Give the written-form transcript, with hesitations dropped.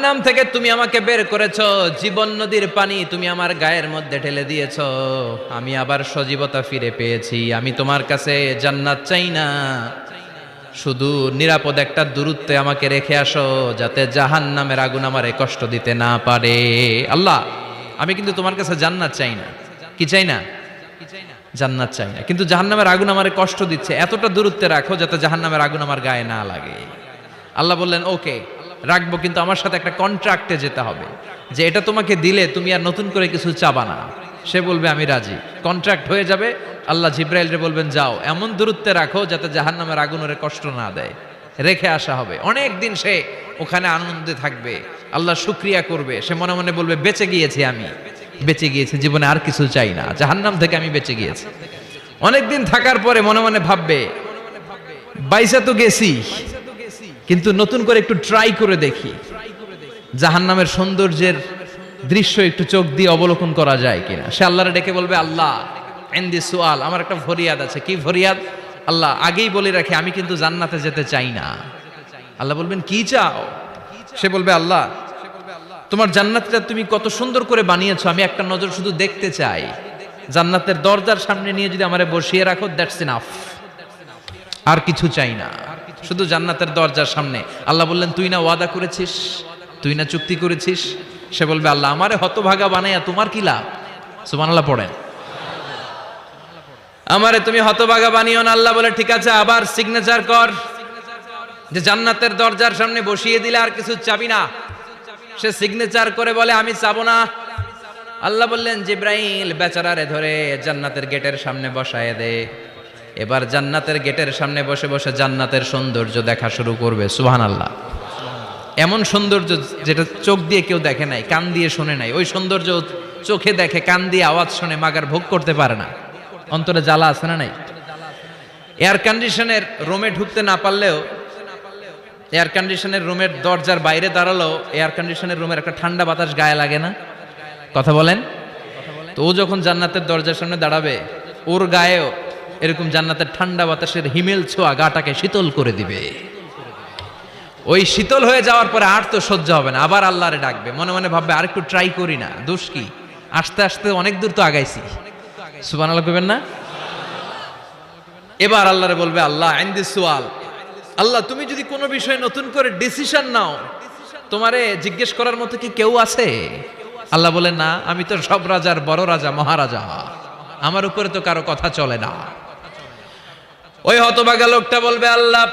জাহান্নাম থেকে তুমি আমাকে বের করেছো, জীবন নদীর পানি তুমি আমার গায়ের মধ্যে ঢেলে দিয়েছো, আমি আবার সজীবতা ফিরে পেয়েছি। আমি তোমার কাছে জান্নাত চাই না, শুধু নিরাপদ একটা দূরত্বে আমাকে রেখে আসো, যাতে জাহান্নামের আগুন আমারে কষ্ট দিতে না পারে। আল্লাহ, আমি কিন্তু তোমার কাছে জান্নাত চাই না। কি চাই না? জান্নাত চাই না, কিন্তু জাহান্নামের আগুন আমারে কষ্ট দিচ্ছে, এতটা দূরত্বে রাখো যাতে জাহান্নামের আগুন আমার গায়ে না লাগে। আল্লাহ বললেন, ওকে রাখবো, কিন্তু আমার সাথে একটা কন্ট্রাক্টে যেতে হবে, যে এটা তোমাকে দিলে তুমি আর নতুন করে কিছু চাবা না। সে বলবে আমি রাজি, কন্ট্রাক্ট হয়ে যাবে। আল্লাহ জিব্রাইলরে বলবেন, যাও এমন দূরত্বে রাখো যাতে জাহান্নামের আগুন ওরে কষ্ট না দেয়। রেখে আসা হবে, অনেক দিন সে ওখানে আনন্দে থাকবে, আল্লাহ শুকরিয়া করবে। সে মনে মনে বলবে, বেঁচে গিয়েছি, আমি বেঁচে গিয়েছি, জীবনে আর কিছু চাই না, জাহান্নাম থেকে আমি বেঁচে গিয়েছি। অনেকদিন থাকার পরে মনে মনে ভাববে, বাইসা তো গেছি, কিন্তু নতুন করে একটু ট্রাই করে দেখি, জাহান্নামের সৌন্দর্যের দৃশ্য একটু চোখ দিয়ে অবলোকন করা যায় কিনা। সে আল্লাহরে ডেকে বলবে, আল্লাহ ইনদি সুআল, আমার একটা ফরিয়াদ আছে। কি ফরিয়াদ? আল্লাহ আগেই বলে রাখি, আমি কিন্তু জান্নাতে যেতে চাই না। আল্লাহ বলবেন, কি চাও? সে বলবে, আল্লাহ তোমার জান্নাতটা তুমি কত সুন্দর করে বানিয়েছো, আমি একটা নজর শুধু দেখতে চাই। জান্নাতের দরজার সামনে নিয়ে যদি আমারে বসিয়ে রাখো, দ্যাটস ইনাফ, আর কিছু চাই না, শুধু জান্নাতের দরজার সামনে। আল্লাহ বললেন, তুই না ওয়াদা করেছিস, তুই না চুক্তি করেছিস। সে বলবে, আল্লাহ আমারে হতভাগা বানাইয়া তোমার কি লাভ? সুবহানাল্লাহ পড়েন। আমারে তুমি হতভাগা বানিও না। আল্লাহ বলে, ঠিক আছে, আবার সিগনেচার কর যে জান্নাতের দরজার সামনে বসিয়ে দিলে আর কিছু চাবি না। সে সিগনেচার করে বলে, আমি চাবো না। আল্লাহ বললেন, জিব্রাইল বেচারারে ধরে জান্নাতের গেটের সামনে বসায় দে। এবার জান্নাতের গেটের সামনে বসে বসে জান্নাতের সৌন্দর্য দেখা শুরু করবে। সুবহানাল্লাহ। এমন সৌন্দর্য যেটা চোখ দিয়ে কেউ দেখে নাই, কান দিয়ে শোনে নাই, ওই সৌন্দর্য চোখে দেখে, কান দিয়ে আওয়াজ শুনে মাগার ভোগ করতে পারে না। অন্তরে জ্বালা আছে না নাই? এয়ার কন্ডিশনের রুমে ঢুকতে না পারলেও, এয়ার কন্ডিশনের রুমের দরজার বাইরে দাঁড়ালো, এয়ার কন্ডিশনের রুমের একটা ঠান্ডা বাতাস গায়ে লাগে না? কথা বলেন। তো ও যখন জান্নাতের দরজার সামনে দাঁড়াবে, ওর গায়েও এরকম জান্নাতের ঠান্ডা বাতাসের হিমেল ছোঁয়া গাটাকে শীতল করে দিবে। ওই শীতল হয়ে যাওয়ার পরে আর তো সহ্য হবে না, আবার আল্লাহরে ডাকবে, মনে মনে ভাববে, আর একটু ট্রাই করি না, দোষ কি, আস্তে আস্তে অনেক দূর তো আগাইছি। সুবহানাল্লাহ কইবেন না? এবার আল্লাহরে বলবে, আল্লাহ ইনদি সুআল, আল্লাহ তুমি যদি কোনো বিষয়ে নতুন করে ডিসিশন নাও, তোমারে জিজ্ঞেস করার মতো কি কেউ আছে? আল্লাহ বলেন, না, আমি তো সব রাজার বড় রাজা, মহারাজা, আমার উপরে তো কারো কথা চলে না। ওই হতভাগা লোকটা বলবে, আল্লাহ